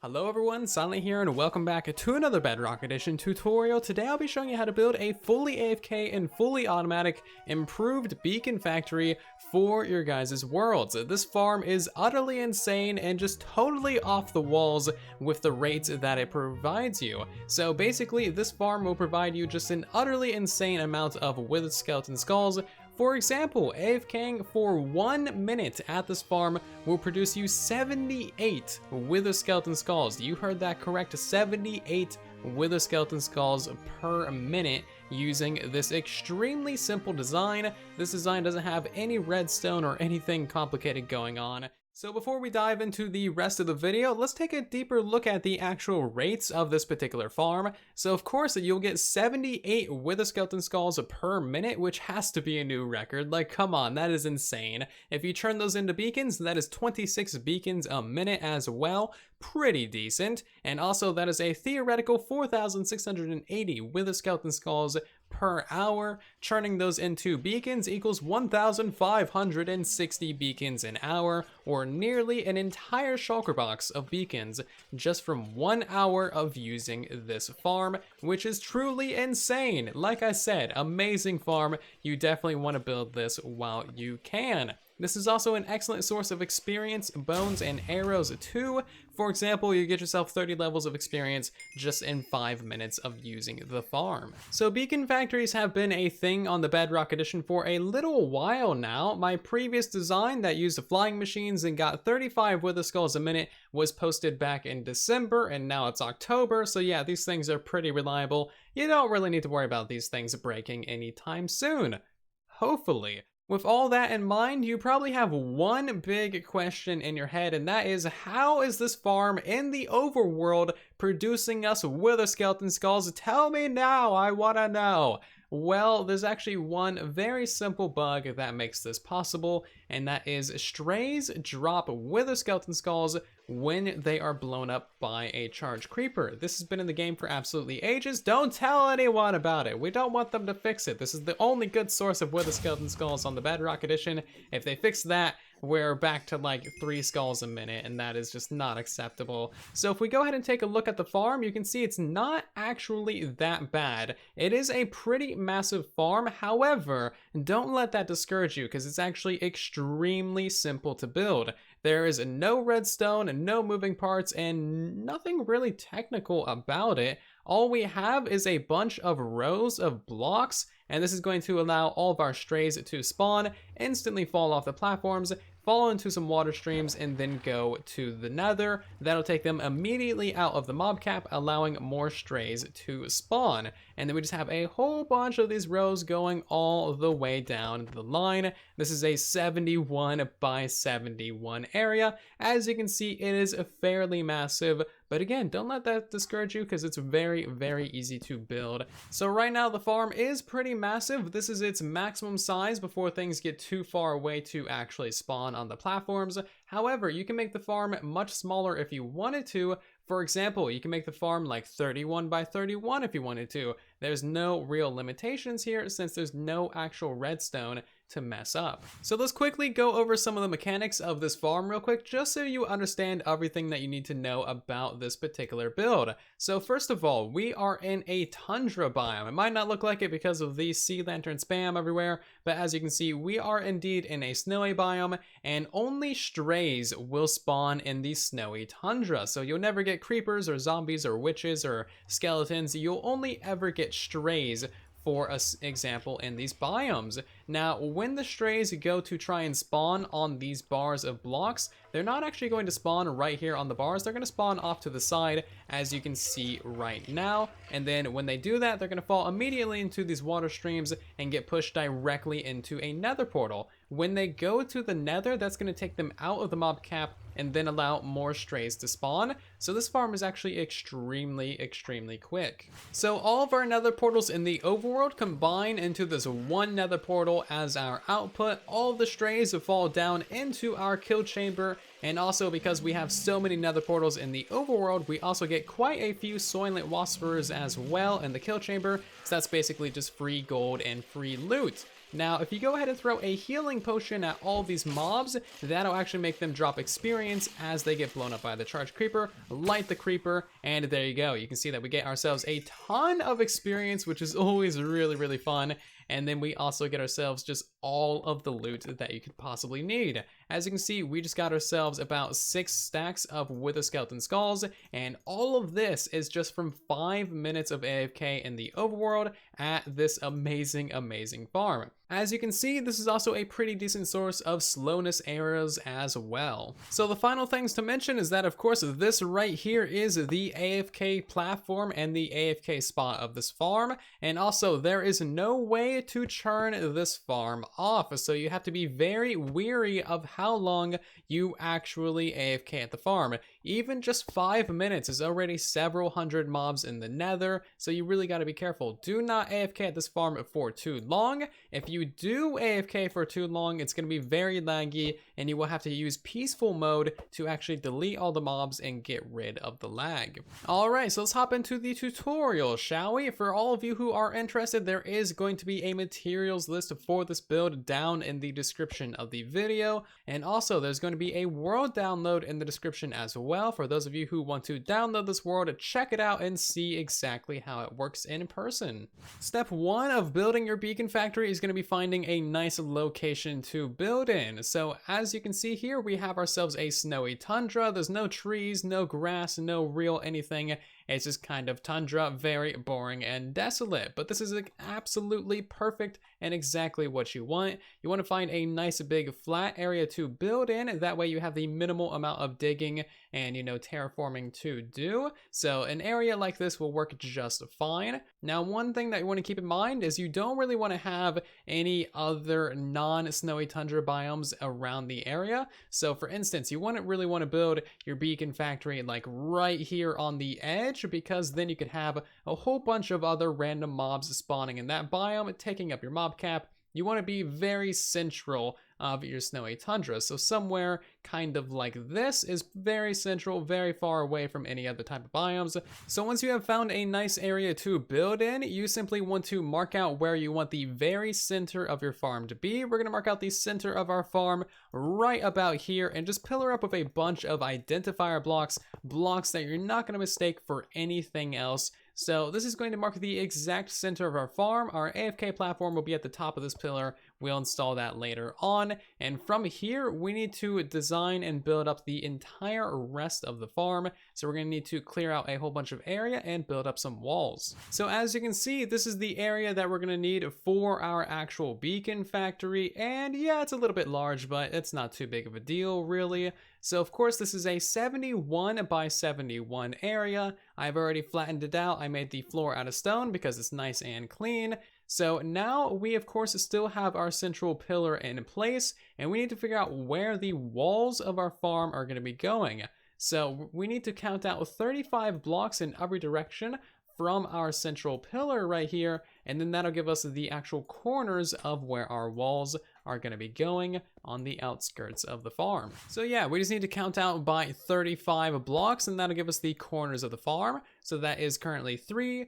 Hello everyone, Silent here and welcome back to another Bedrock Edition tutorial. Today I'll be showing you how to build a fully AFK and fully automatic improved beacon factory for your guys' worlds. This farm is utterly insane and just totally off the walls with the rates that it provides you. So basically this farm will provide you just an utterly insane amount of withered skeleton skulls. For example, AFKing for 1 minute at this farm will produce you 78 wither skeleton skulls. You heard that correct, 78 wither skeleton skulls per minute using this extremely simple design. This design doesn't have any redstone or anything complicated going on. So before we dive into the rest of the video, let's take a deeper look at the actual rates of this particular farm. So of course you'll get 78 wither skeleton skulls per minute, which has to be a new record. Like, come on, that is insane. If you turn those into beacons, that is 26 beacons a minute as well. Pretty decent. And also that is a theoretical 4,680 wither skeleton skulls per hour. Turning those into beacons equals 1,560 beacons an hour, or nearly an entire shulker box of beacons just from 1 hour of using this farm, which is truly insane. Like I said, amazing farm. You definitely want to build this while you can. This is also an excellent source of experience, bones, and arrows too. For example, you get yourself 30 levels of experience just in 5 minutes of using the farm. So beacon factories have been a thing on the Bedrock Edition for a little while now. My previous design that used flying machines and got 35 wither skulls a minute was posted back in December, and now it's October. So yeah, these things are pretty reliable. You don't really need to worry about these things breaking anytime soon. Hopefully. With all that in mind, you probably have one big question in your head, and that is, how is this farm in the overworld producing us wither skeleton skulls? Tell me now, I wanna know. Well, there's actually one very simple bug that makes this possible, and that is strays drop wither skeleton skulls when they are blown up by a charged creeper. This has been in the game for absolutely ages. Don't tell anyone about it. We don't want them to fix it. This is the only good source of wither skeleton skulls on the Bedrock Edition. If they fix that, we're back to like 3 skulls a minute, and that is just not acceptable. So if we go ahead and take a look at the farm, you can see it's not actually that bad. It is a pretty massive farm. However, don't let that discourage you, because it's actually extremely simple to build. There is no redstone, no moving parts, and nothing really technical about it. All we have is a bunch of rows of blocks, and this is going to allow all of our strays to spawn, instantly fall off the platforms, fall into some water streams, and then go to the nether. That'll take them immediately out of the mob cap, allowing more strays to spawn. And then we just have a whole bunch of these rows going all the way down the line. This is a 71 by 71 area. As you can see, it is fairly massive. But again, don't let that discourage you, because it's very, very easy to build. So right now the farm is pretty massive. This is its maximum size before things get too far away to actually spawn on the platforms. However, you can make the farm much smaller if you wanted to. For example, you can make the farm like 31 by 31 if you wanted to. There's no real limitations here since there's no actual redstone to mess up. So let's quickly go over some of the mechanics of this farm real quick, just so you understand everything that you need to know about this particular build. So first of all, we are in a tundra biome. It might not look like it because of the sea lantern spam everywhere, but as you can see, we are indeed in a snowy biome, and only strays will spawn in the snowy tundra. So you'll never get creepers or zombies or witches or skeletons. You'll only ever get strays, for example, in these biomes. Now, when the strays go to try and spawn on these bars of blocks, they're not actually going to spawn right here on the bars. They're going to spawn off to the side, as you can see right now. And then when they do that, they're going to fall immediately into these water streams and get pushed directly into a nether portal. When they go to the nether, that's going to take them out of the mob cap and then allow more strays to spawn. So this farm is actually extremely, extremely quick. So all of our nether portals in the overworld combine into this one nether portal as our output. All of the strays fall down into our kill chamber, and also because we have so many nether portals in the overworld, we also get quite a few silentwisperers as well in the kill chamber. So that's basically just free gold and free loot. Now, if you go ahead and throw a healing potion at all these mobs, that'll actually make them drop experience as they get blown up by the charged creeper. Light the creeper, and there you go. You can see that we get ourselves a ton of experience, which is always really, really fun. And then we also get ourselves just all of the loot that you could possibly need. As you can see, we just got ourselves about 6 stacks of wither skeleton skulls, and all of this is just from 5 minutes of AFK in the overworld at this amazing, amazing farm. As you can see, this is also a pretty decent source of slowness arrows as well. So the final things to mention is that, of course, this right here is the AFK platform and the AFK spot of this farm, and also there is no way to churn this farm off, so you have to be very wary of how long you actually AFK at the farm. Even just 5 minutes is already several hundred mobs in the nether, so you really got to be careful. Do not AFK at this farm for too long. If you do AFK for too long, it's going to be very laggy, and you will have to use peaceful mode to actually delete all the mobs and get rid of the lag. Alright, so let's hop into the tutorial, shall we? For all of you who are interested, there is going to be a materials list for this build down in the description of the video, and also there's going to be a world download in the description as well for those of you who want to download this world, check it out and see exactly how it works in person. Step 1 of building your beacon factory is going to be finding a nice location to build in. So as you can see here, we have ourselves a snowy tundra. There's no trees, no grass, no real anything. It's just kind of tundra, very boring and desolate, but this is like absolutely perfect and exactly what you want. You want to find a nice big flat area to build in. That way you have the minimal amount of digging and, terraforming to do. So an area like this will work just fine. Now, one thing that you want to keep in mind is you don't really want to have any other non-snowy tundra biomes around the area. So for instance, you wouldn't really want to build your beacon factory like right here on the edge, because then you could have a whole bunch of other random mobs spawning in that biome, taking up your mob cap. You want to be very central of your snowy tundra. So somewhere kind of like this is very central, very far away from any other type of biomes. So once you have found a nice area to build in, you simply want to mark out where you want the very center of your farm to be. We're going to mark out the center of our farm right about here and just pillar up with a bunch of identifier blocks that you're not going to mistake for anything else. So this is going to mark the exact center of our farm. Our AFK platform will be at the top of this pillar. We'll install that later on. And from here, we need to design and build up the entire rest of the farm. So we're going to need to clear out a whole bunch of area and build up some walls. So as you can see, this is the area that we're going to need for our actual beacon factory. And yeah, it's a little bit large, but it's not too big of a deal, really. So of course, this is a 71 by 71 area. I've already flattened it out. I made the floor out of stone because it's nice and clean. So now we of course still have our central pillar in place, and we need to figure out where the walls of our farm are going to be going. So we need to count out 35 blocks in every direction from our central pillar right here, and then that'll give us the actual corners of where our walls are going to be going on the outskirts of the farm. So yeah, we just need to count out by 35 blocks, and that'll give us the corners of the farm. So that is currently 3,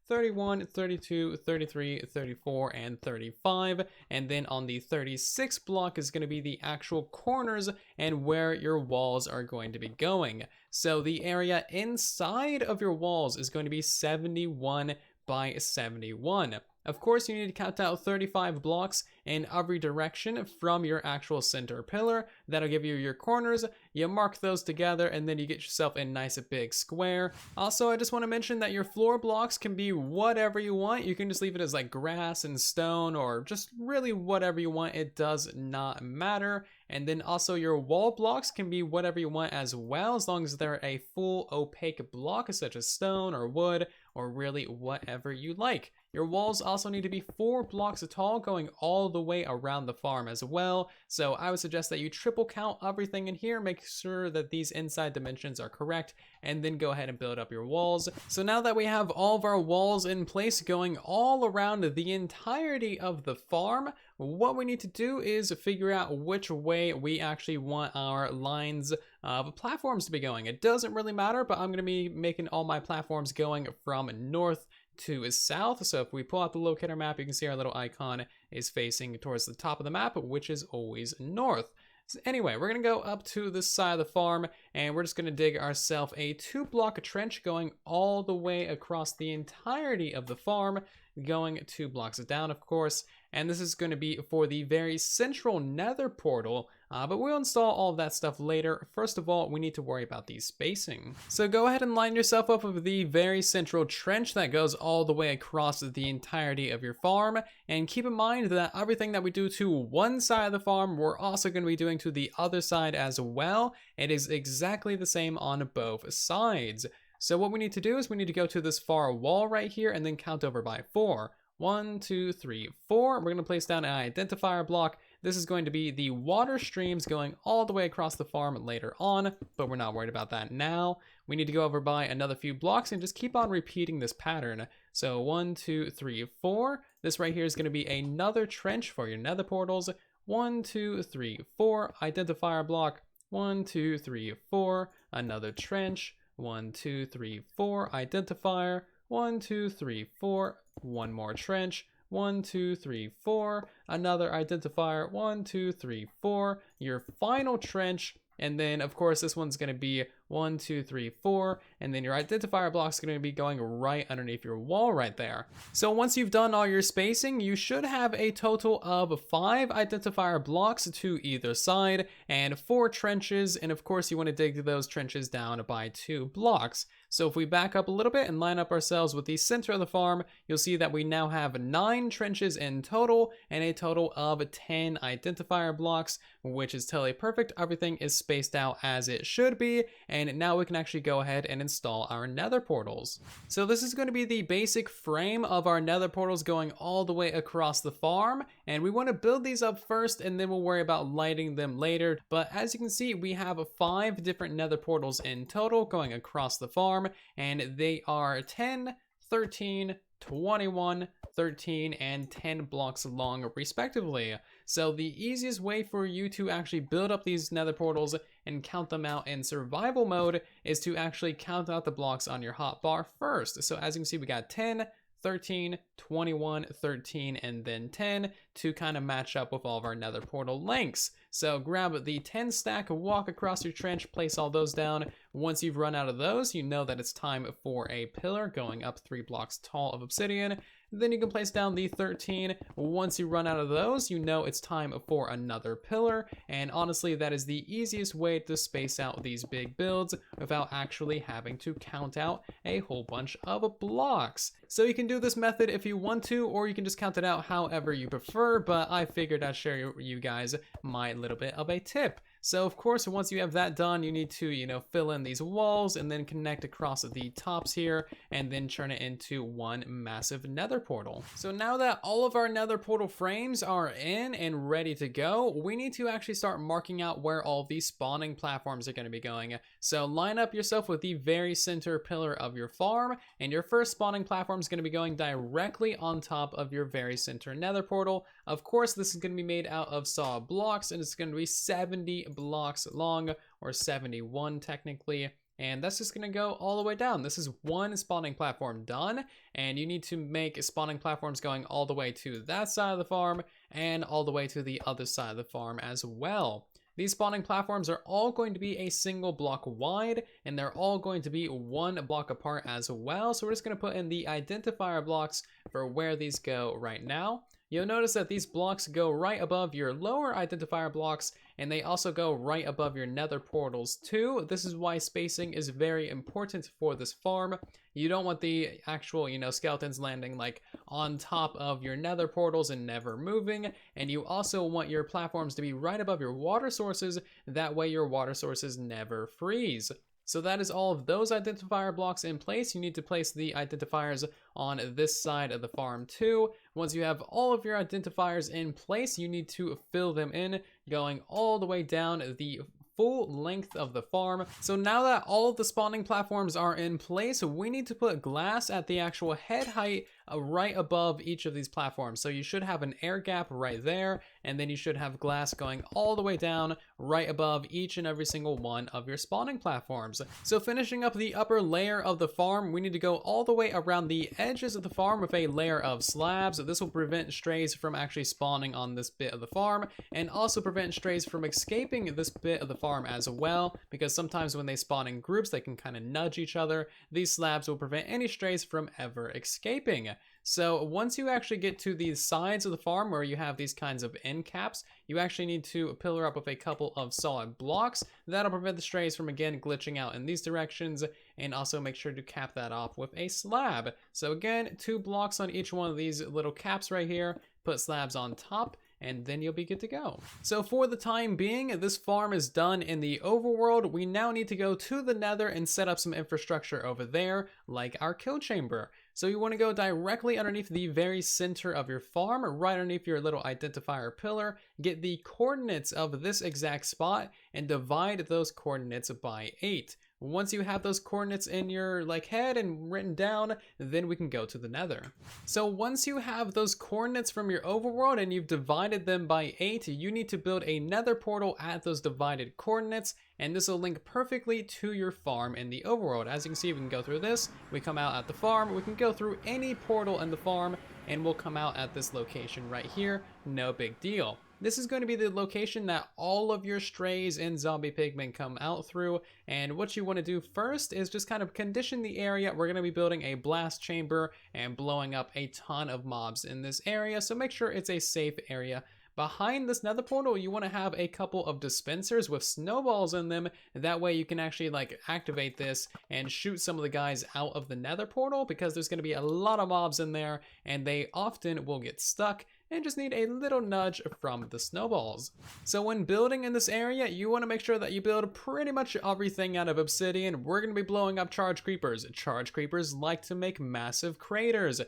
31, 32, 33, 34, and 35. And then on the 36 block is going to be the actual corners and where your walls are going to be going. So the area inside of your walls is going to be 71 by 71. Of course, you need to count out 35 blocks in every direction from your actual center pillar. That'll give you your corners. You mark those together, and then you get yourself a nice big square. Also, I just want to mention that your floor blocks can be whatever you want. You can just leave it as like grass and stone, or just really whatever you want. It does not matter. And then also your wall blocks can be whatever you want as well, as long as they're a full opaque block, such as stone or wood, or really whatever you like. Your walls also need to be 4 blocks tall, going all the way around the farm as well. So I would suggest that you triple count everything in here, make sure that these inside dimensions are correct, and then go ahead and build up your walls. So now that we have all of our walls in place going all around the entirety of the farm, what we need to do is figure out which way we actually want our lines of platforms to be going. It doesn't really matter, but I'm going to be making all my platforms going from north to south. So if we pull out the locator map, you can see our little icon is facing towards the top of the map, which is always north. So anyway, we're going to go up to this side of the farm, and we're just going to dig ourselves a 2-block trench going all the way across the entirety of the farm, going 2 blocks down, of course. And this is going to be for the very central nether portal, but we'll install all of that stuff later. First of all, we need to worry about the spacing. So go ahead and line yourself up with the very central trench that goes all the way across the entirety of your farm. And keep in mind that everything that we do to one side of the farm, we're also going to be doing to the other side as well. It is exactly the same on both sides. So what we need to do is we need to go to this far wall right here and then count over by 4. 1, 2, 3, 4. We're going to place down an identifier block. This is going to be the water streams going all the way across the farm later on, but we're not worried about that now. We need to go over by another few blocks and just keep on repeating this pattern. So 1, 2, 3, 4. This right here is going to be another trench for your nether portals. 1, 2, 3, 4. Identifier block. 1, 2, 3, 4. Another trench. 1, 2, 3, 4. Identifier. 1, 2, 3, 4. One more trench. 1, 2, 3, 4. Another identifier. 1, 2, 3, 4. Your final trench. And then, of course, this one's going to be 1, 2, 3, 4. And then your identifier block's going to be going right underneath your wall right there. So once you've done all your spacing, you should have a total of 5 identifier blocks to either side and 4 trenches. And of course, you want to dig those trenches down by 2 blocks. So if we back up a little bit and line up ourselves with the center of the farm, you'll see that we now have 9 trenches in total and a total of 10 identifier blocks, which is totally perfect. Everything is spaced out as it should be. And now we can actually go ahead and install our nether portals. So this is going to be the basic frame of our nether portals going all the way across the farm. And we want to build these up first and then we'll worry about lighting them later. But as you can see, we have 5 different nether portals in total going across the farm. And they are 10, 13, 21, 13, and 10 blocks long respectively. So the easiest way for you to actually build up these nether portals and count them out in survival mode is to actually count out the blocks on your hotbar first. So as you can see, we got 10, 13, 21, 13, and then 10 to kind of match up with all of our nether portal lengths. So grab the 10 stack, walk across your trench, place all those down. Once you've run out of those, you know that it's time for a pillar going up 3 blocks tall of obsidian. Then you can place down the 13. Once you run out of those, you know it's time for another pillar. And honestly, that is the easiest way to space out these big builds without actually having to count out a whole bunch of blocks. So you can do this method if you want to, or you can just count it out however you prefer, but I figured I'd share you guys my little bit of a tip. So of course, once you have that done, you need to, fill in these walls and then connect across the tops here and then turn it into one massive nether portal. So now that all of our nether portal frames are in and ready to go, we need to actually start marking out where all of these spawning platforms are going to be going. So line up yourself with the very center pillar of your farm, and your first spawning platform is going to be going directly on top of your very center nether portal. Of course, this is going to be made out of solid blocks, and it's going to be 70 blocks long, or 71 technically, and that's just going to go all the way down. This is one spawning platform done, and you need to make spawning platforms going all the way to that side of the farm and all the way to the other side of the farm as well. These spawning platforms are all going to be a single block wide, and they're all going to be 1 block apart as well. So we're just going to put in the identifier blocks for where these go right now. You'll notice that these blocks go right above your lower identifier blocks, and they also go right above your nether portals too. This is why spacing is very important for this farm. You don't want the actual, skeletons landing like on top of your nether portals and never moving. And you also want your platforms to be right above your water sources. That way your water sources never freeze. So that is all of those identifier blocks in place. You need to place the identifiers on this side of the farm too. Once you have all of your identifiers in place, you need to fill them in, going all the way down the full length of the farm. So now that all of the spawning platforms are in place, we need to put glass at the actual head height right above each of these platforms. So you should have an air gap right there, and then you should have glass going all the way down right above each and every single one of your spawning platforms. So finishing up the upper layer of the farm, we need to go all the way around the edges of the farm with a layer of slabs. This will prevent strays from actually spawning on this bit of the farm, and also prevent strays from escaping this bit of the farm as well, because sometimes when they spawn in groups, they can kind of nudge each other. These slabs will prevent any strays from ever escaping. So once you actually get to the sides of the farm where you have these kinds of end caps, you actually need to pillar up with a couple of solid blocks. That'll prevent the strays from, again, glitching out in these directions, and also make sure to cap that off with a slab. So again, 2 blocks on each one of these little caps right here, put slabs on top, and then you'll be good to go. So for the time being, this farm is done in the overworld. We now need to go to the nether and set up some infrastructure over there, like our kill chamber. So you want to go directly underneath the very center of your farm, right underneath your little identifier pillar, get the coordinates of this exact spot, and divide those coordinates by 8. Once you have those coordinates in your head and written down, then we can go to the nether. So once you have those coordinates from your overworld and you've divided them by 8, you need to build a nether portal at those divided coordinates, and this will link perfectly to your farm in the overworld. As you can see, we can go through this, we come out at the farm, we can go through any portal in the farm, and we'll come out at this location right here, no big deal. This is going to be the location that all of your strays and zombie pigmen come out through, and what you want to do first is just kind of condition the area. We're going to be building a blast chamber and blowing up a ton of mobs in this area, so make sure it's a safe area. Behind this nether portal, you want to have a couple of dispensers with snowballs in them. That way you can actually activate this and shoot some of the guys out of the nether portal, because there's going to be a lot of mobs in there and they often will get stuck and just need a little nudge from the snowballs. So when building in this area, you want to make sure that you build pretty much everything out of obsidian. We're going to be blowing up charge creepers. Charge creepers like to make massive craters.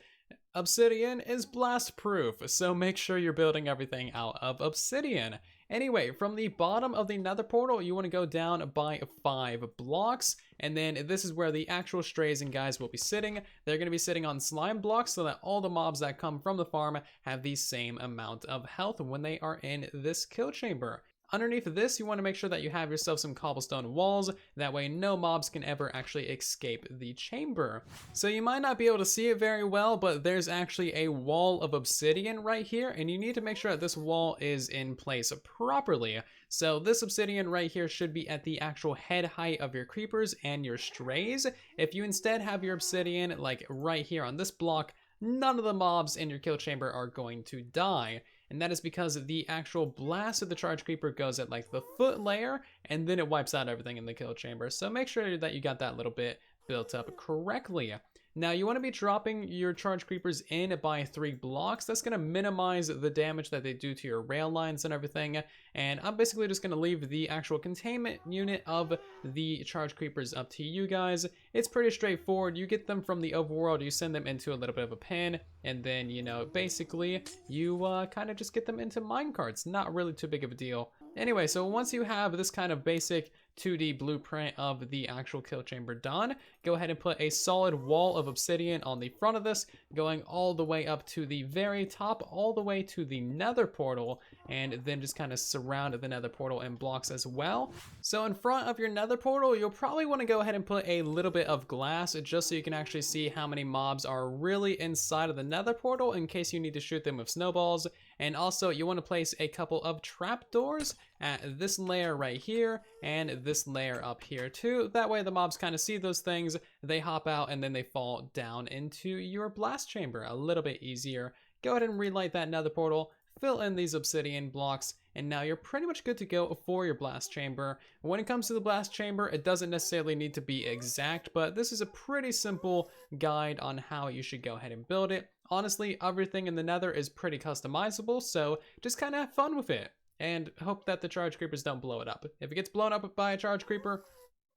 Obsidian is blast proof, so make sure you're building everything out of obsidian. Anyway, from the bottom of the nether portal, you want to go down by 5 blocks, and then this is where the actual strays and guys will be sitting. They're going to be sitting on slime blocks so that all the mobs that come from the farm have the same amount of health when they are in this kill chamber. Underneath this, you want to make sure that you have yourself some cobblestone walls. That way no mobs can ever actually escape the chamber. So you might not be able to see it very well, but there's actually a wall of obsidian right here, and you need to make sure that this wall is in place properly. So this obsidian right here should be at the actual head height of your creepers and your strays. If you instead have your obsidian right here on this block, none of the mobs in your kill chamber are going to die. And that is because the actual blast of the charge creeper goes at the foot layer, and then it wipes out everything in the kill chamber. So make sure that you got that little bit built up correctly. Now you want to be dropping your charge creepers in by 3 blocks. That's going to minimize the damage that they do to your rail lines and everything. And I'm basically just going to leave the actual containment unit of the charge creepers up to you guys. It's pretty straightforward. You get them from the overworld, you send them into a little bit of a pen, and then, basically you kind of just get them into minecarts. Not really too big of a deal. Anyway, so once you have this kind of basic 2D blueprint of the actual kill chamber done, go ahead and put a solid wall of obsidian on the front of this, going all the way up to the very top, all the way to the nether portal, and then just kind of surround the nether portal in blocks as well. So in front of your nether portal, you'll probably want to go ahead and put a little bit of glass just so you can actually see how many mobs are really inside of the nether portal in case you need to shoot them with snowballs. And also you want to place a couple of trapdoors at this layer right here and this layer up here too. That way the mobs kind of see those things, they hop out, and then they fall down into your blast chamber. A little bit easier. Go ahead and relight that nether portal, fill in these obsidian blocks, and now you're pretty much good to go for your blast chamber. When it comes to the blast chamber, it doesn't necessarily need to be exact, but this is a pretty simple guide on how you should go ahead and build it. Honestly, everything in the nether is pretty customizable, so just kind of have fun with it and hope that the charge creepers don't blow it up. If it gets blown up by a charge creeper,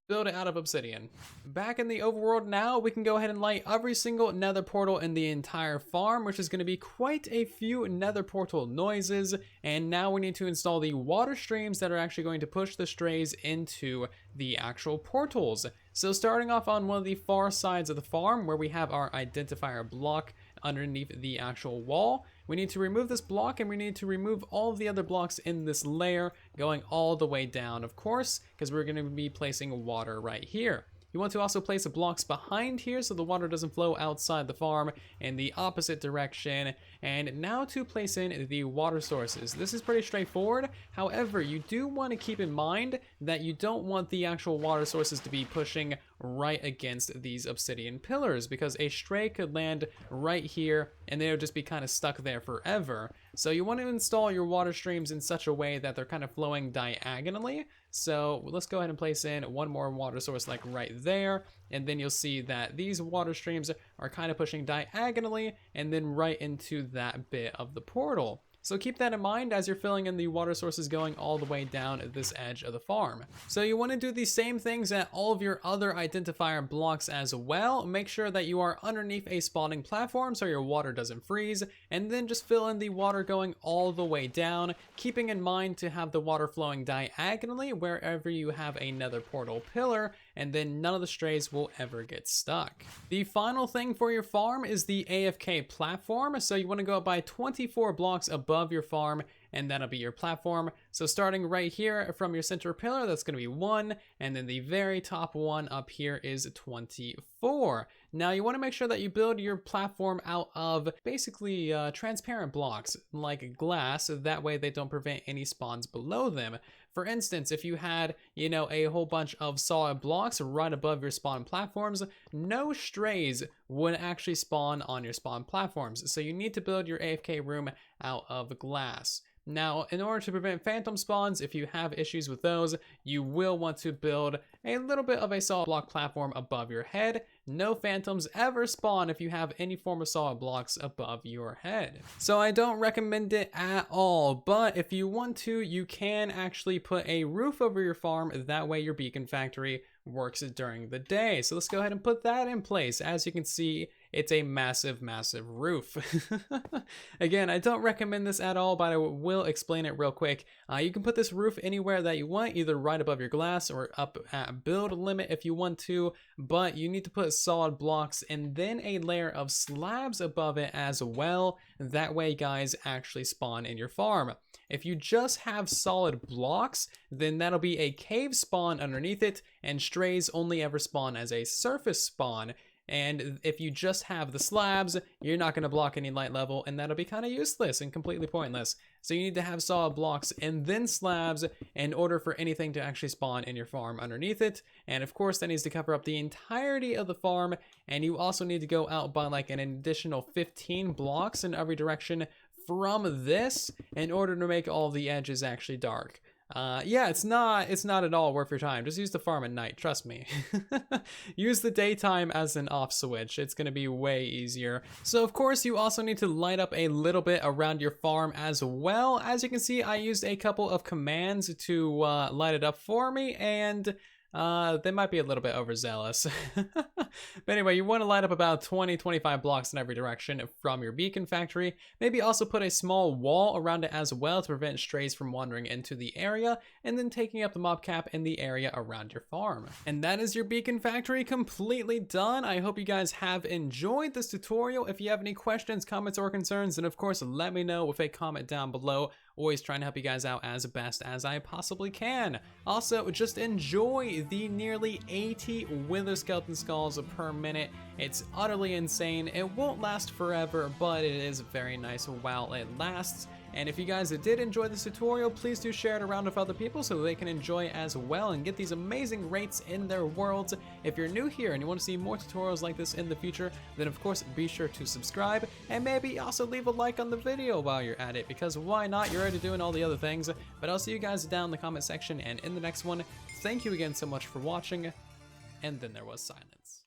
build it out of obsidian. Back in the overworld now, we can go ahead and light every single nether portal in the entire farm, which is going to be quite a few nether portal noises. And now we need to install the water streams that are actually going to push the strays into the actual portals. So starting off on one of the far sides of the farm where we have our identifier block, underneath the actual wall. We need to remove this block, and we need to remove all of the other blocks in this layer, going all the way down, of course, because we're going to be placing water right here. You want to also place the blocks behind here so the water doesn't flow outside the farm in the opposite direction. And now to place in the water sources. This is pretty straightforward. However, you do want to keep in mind that you don't want the actual water sources to be pushing right against these obsidian pillars, because a stray could land right here and they would just be kind of stuck there forever. So you want to install your water streams in such a way that they're kind of flowing diagonally. So let's go ahead and place in one more water source like right there, and then you'll see that these water streams are kind of pushing diagonally and then right into that bit of the portal. So keep that in mind as you're filling in the water sources going all the way down this edge of the farm. So you want to do the same things at all of your other identifier blocks as well. Make sure that you are underneath a spawning platform so your water doesn't freeze, and then just fill in the water going all the way down, keeping in mind to have the water flowing diagonally wherever you have a nether portal pillar, and then none of the strays will ever get stuck. The final thing for your farm is the AFK platform. So you want to go up by 24 blocks above your farm, and that'll be your platform. So starting right here from your center pillar, that's going to be 1, and then the very top one up here is 24. Now you want to make sure that you build your platform out of basically transparent blocks like glass, so that way they don't prevent any spawns below them. For instance, if you had, a whole bunch of solid blocks right above your spawn platforms, no strays would actually spawn on your spawn platforms. So you need to build your AFK room out of glass. Now, in order to prevent phantom spawns, if you have issues with those, you will want to build a little bit of a solid block platform above your head. No phantoms ever spawn if you have any form of solid blocks above your head. So I don't recommend it at all, but if you want to, you can actually put a roof over your farm. That way your beacon factory works during the day. So let's go ahead and put that in place. As you can see, it's a massive, massive roof. Again, I don't recommend this at all, but I will explain it real quick. You can put this roof anywhere that you want, either right above your glass or up at build limit if you want to, but you need to put solid blocks and then a layer of slabs above it as well. That way guys actually spawn in your farm. If you just have solid blocks, then that'll be a cave spawn underneath it, and strays only ever spawn as a surface spawn. And if you just have the slabs, you're not going to block any light level, and that'll be kind of useless and completely pointless. So you need to have solid blocks and then slabs in order for anything to actually spawn in your farm underneath it. And of course, that needs to cover up the entirety of the farm. And you also need to go out by like an additional 15 blocks in every direction from this in order to make all the edges actually dark. Yeah, it's not at all worth your time. Just use the farm at night, trust me. Use the daytime as an off switch. It's gonna be way easier. So of course, you also need to light up a little bit around your farm as well. As you can see, I used a couple of commands to light it up for me, and they might be a little bit overzealous. But anyway, you want to light up about 20-25 blocks in every direction from your beacon factory. Maybe also put a small wall around it as well to prevent strays from wandering into the area, and then taking up the mob cap in the area around your farm. And that is your beacon factory completely done. I hope you guys have enjoyed this tutorial. If you have any questions, comments, or concerns, then of course let me know with a comment down below. Always trying to help you guys out as best as I possibly can. Also, just enjoy the nearly 80 wither skeleton skulls per minute. It's utterly insane. It won't last forever, but it is very nice while it lasts. And if you guys did enjoy this tutorial, please do share it around with other people so they can enjoy it as well and get these amazing rates in their worlds. If you're new here and you want to see more tutorials like this in the future, then of course be sure to subscribe, and maybe also leave a like on the video while you're at it, because why not? You're already doing all the other things. But I'll see you guys down in the comment section and in the next one. Thank you again so much for watching, and then there was silence.